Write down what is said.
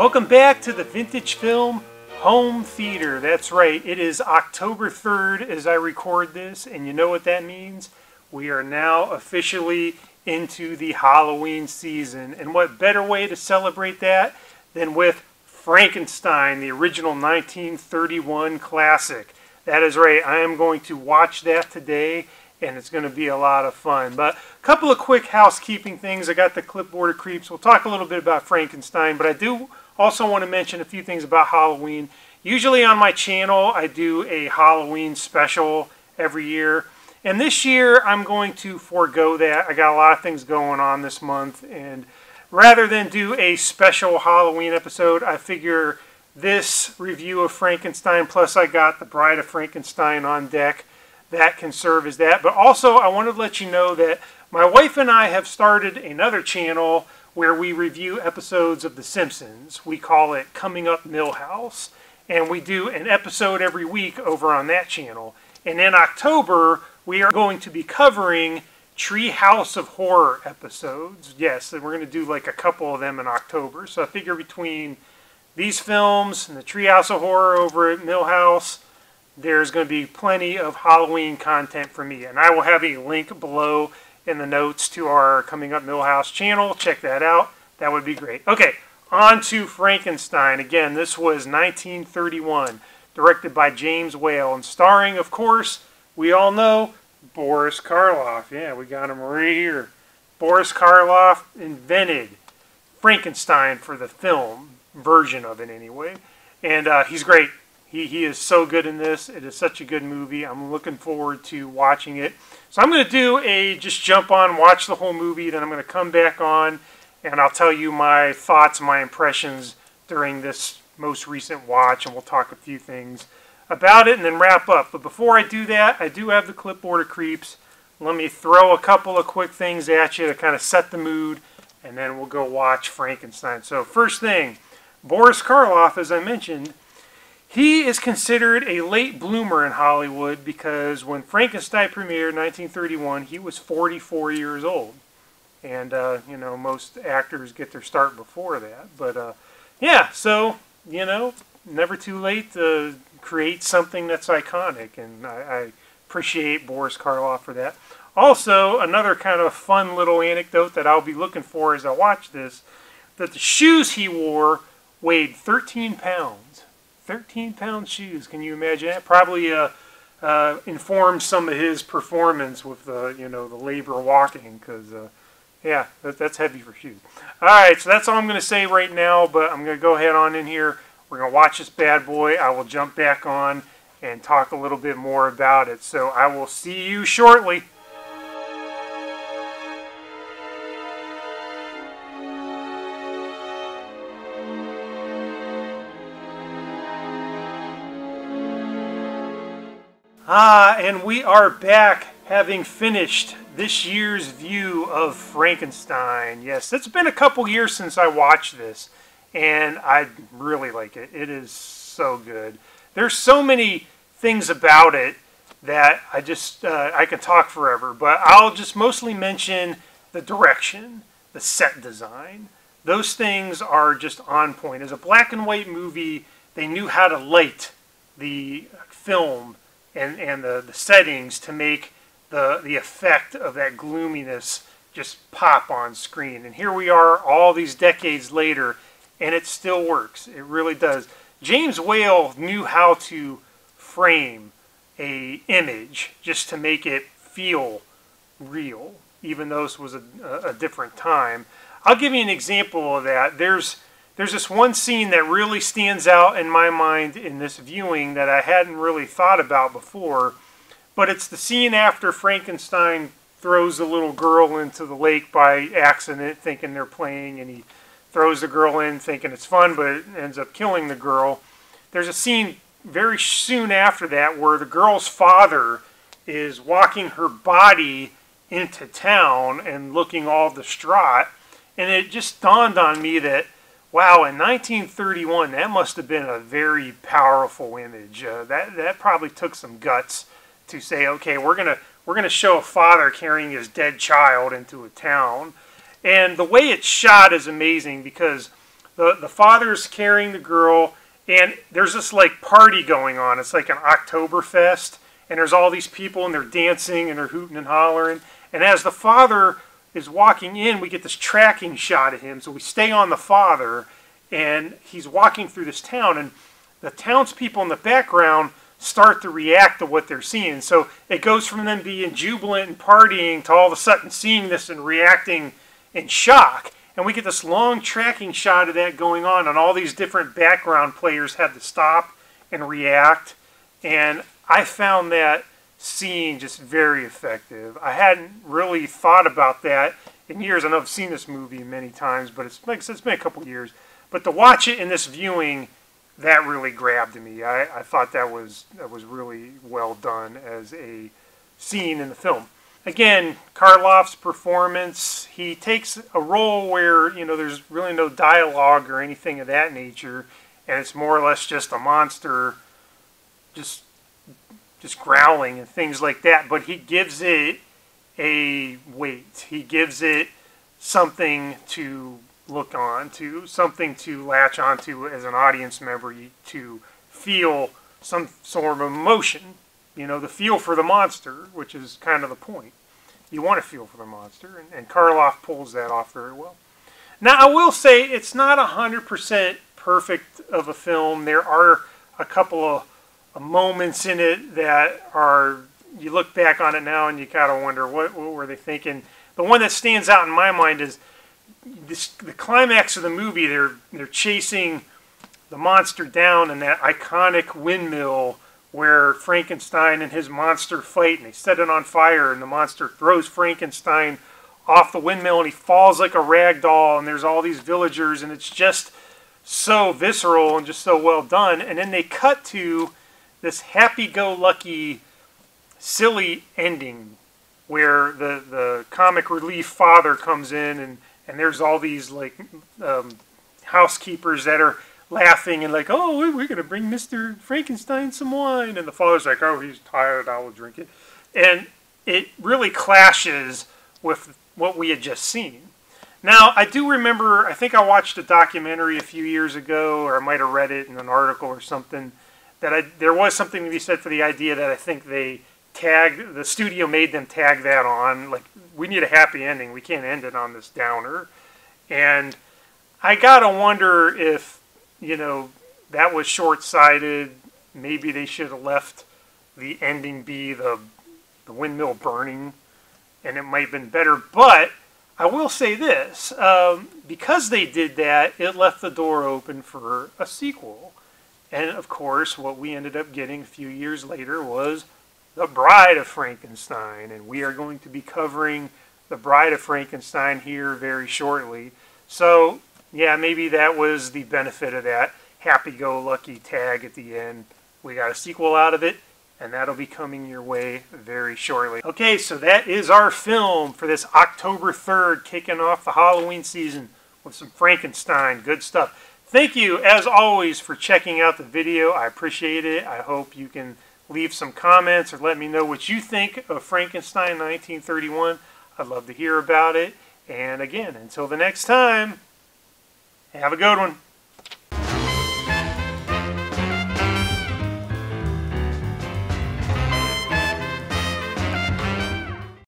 Welcome back to the Vintage Film Home Theater. That's right, it is October 3rd as I record this, and you know what that means? We are now officially into the Halloween season, and what better way to celebrate that than with Frankenstein, the original 1931 classic. That is right, I am going to watch that today, and it's going to be a lot of fun. But a couple of quick housekeeping things. I got the clipboard of creeps. We'll talk a little bit about Frankenstein, but I do also want to mention a few things about Halloween. Usually on my channel, I do a Halloween special every year. And this year, I'm going to forego that. I got a lot of things going on this month, and rather than do a special Halloween episode, I figure this review of Frankenstein, plus I got The Bride of Frankenstein on deck, that can serve as that. But also, I wanted to let you know that my wife and I have started another channel where we review episodes of The Simpsons. We call it Coming Up Millhouse, and we do an episode every week over on that channel. And in October, we are going to be covering Treehouse of Horror episodes. Yes, and we're going to do like a couple of them in October. So I figure between these films and the Treehouse of Horror over at Millhouse, there's going to be plenty of Halloween content for me. And I will have a link below in the notes to our Coming Up Millhouse channel. Check that out. That would be great. Okay, on to Frankenstein. Again, this was 1931, directed by James Whale, and starring, of course, we all know, Boris Karloff. Yeah, we got him right here. Boris Karloff invented Frankenstein for the film version of it anyway. And he's great. He is so good in this. It is such a good movie. I'm looking forward to watching it. So I'm going to do just jump on, watch the whole movie, then I'm going to come back on, and I'll tell you my thoughts, my impressions during this most recent watch, and we'll talk a few things about it and then wrap up. But before I do that, I do have the clipboard of creeps. Let me throw a couple of quick things at you to kind of set the mood, and then we'll go watch Frankenstein. So first thing, Boris Karloff, as I mentioned, he is considered a late bloomer in Hollywood because when Frankenstein premiered in 1931, he was 44 years old. And, you know, most actors get their start before that. But, yeah, so, you know, never too late to create something that's iconic. And I appreciate Boris Karloff for that. Also, another kind of fun little anecdote that I'll be looking for as I watch this, that the shoes he wore weighed 13 pounds. 13-pound shoes. Can you imagine that? Probably informed some of his performance with the labor walking, because yeah, that's heavy for shoes. All right, so that's all I'm going to say right now. But I'm going to go ahead on in here. We're going to watch this bad boy. I will jump back on and talk a little bit more about it. So I will see you shortly. And we are back, having finished this year's view of Frankenstein. Yes, it's been a couple years since I watched this, and I really like it. It is so good. There's so many things about it that I can talk forever, but I'll just mostly mention the direction, the set design. Those things are just on point. As a black and white movie, they knew how to light the film and the settings to make the effect of that gloominess just pop on screen. And here we are all these decades later, and it still works. It really does. James Whale knew how to frame an image just to make it feel real, even though this was a different time. I'll give you an example of that. There's this one scene that really stands out in my mind in this viewing that I hadn't really thought about before, but it's the scene after Frankenstein throws the little girl into the lake by accident, thinking they're playing, and he throws the girl in thinking it's fun, but it ends up killing the girl. There's a scene very soon after that where the girl's father is walking her body into town and looking all distraught, and it just dawned on me that, wow, in 1931, that must have been a very powerful image. That probably took some guts to say, okay, we're gonna show a father carrying his dead child into a town. And the way it's shot is amazing because the father's carrying the girl, and there's this like party going on. It's like an Oktoberfest, and there's all these people, and they're dancing, and they're hooting and hollering. And as the father is walking in, we get this tracking shot of him. So we stay on the father, and he's walking through this town, and the townspeople in the background start to react to what they're seeing. So it goes from them being jubilant and partying to all of a sudden seeing this and reacting in shock. And we get this long tracking shot of that going on, and all these different background players had to stop and react. And I found that scene just very effective. I hadn't really thought about that in years. I know I've seen this movie many times, but it's been a couple years. But to watch it in this viewing, that really grabbed me. I thought that was really well done as a scene in the film. Again, Karloff's performance, he takes a role where, you know, there's really no dialogue or anything of that nature, and it's more or less just a monster just growling and things like that, but he gives it a weight. He gives it something to look on to, something to latch onto as an audience member, to feel some sort of emotion, you know, the feel for the monster, which is kind of the point. You want to feel for the monster, and Karloff pulls that off very well. Now, I will say it's not 100% perfect of a film. There are a couple of moments in it that are, you look back on it now and you kind of wonder, what were they thinking? The one that stands out in my mind is the climax of the movie. They're chasing the monster down in that iconic windmill where Frankenstein and his monster fight, and they set it on fire, and the monster throws Frankenstein off the windmill, and he falls like a rag doll, and there's all these villagers, and it's just so visceral and just so well done. And then they cut to this happy-go-lucky, silly ending where the comic relief father comes in, and there's all these like housekeepers that are laughing and like, oh, we're going to bring Mr. Frankenstein some wine. And the father's like, oh, he's tired, I will drink it. And it really clashes with what we had just seen. Now, I do remember, I think I watched a documentary a few years ago, or I might have read it in an article or something, that there was something to be said for the idea that I think they tagged, the studio made them tag that on, like, we need a happy ending, we can't end it on this downer. And I gotta wonder if, you know, that was short-sighted. Maybe they should have left the ending be the windmill burning, and it might have been better. But I will say this, because they did that, it left the door open for a sequel. And of course, what we ended up getting a few years later was The Bride of Frankenstein, and we are going to be covering The Bride of Frankenstein here very shortly. So, yeah, maybe that was the benefit of that happy-go-lucky tag at the end. We got a sequel out of it, and that'll be coming your way very shortly. Okay, so that is our film for this October 3rd, kicking off the Halloween season with some Frankenstein. Good stuff. Thank you, as always, for checking out the video. I appreciate it. I hope you can leave some comments or let me know what you think of Frankenstein 1931. I'd love to hear about it. And again, until the next time, have a good one.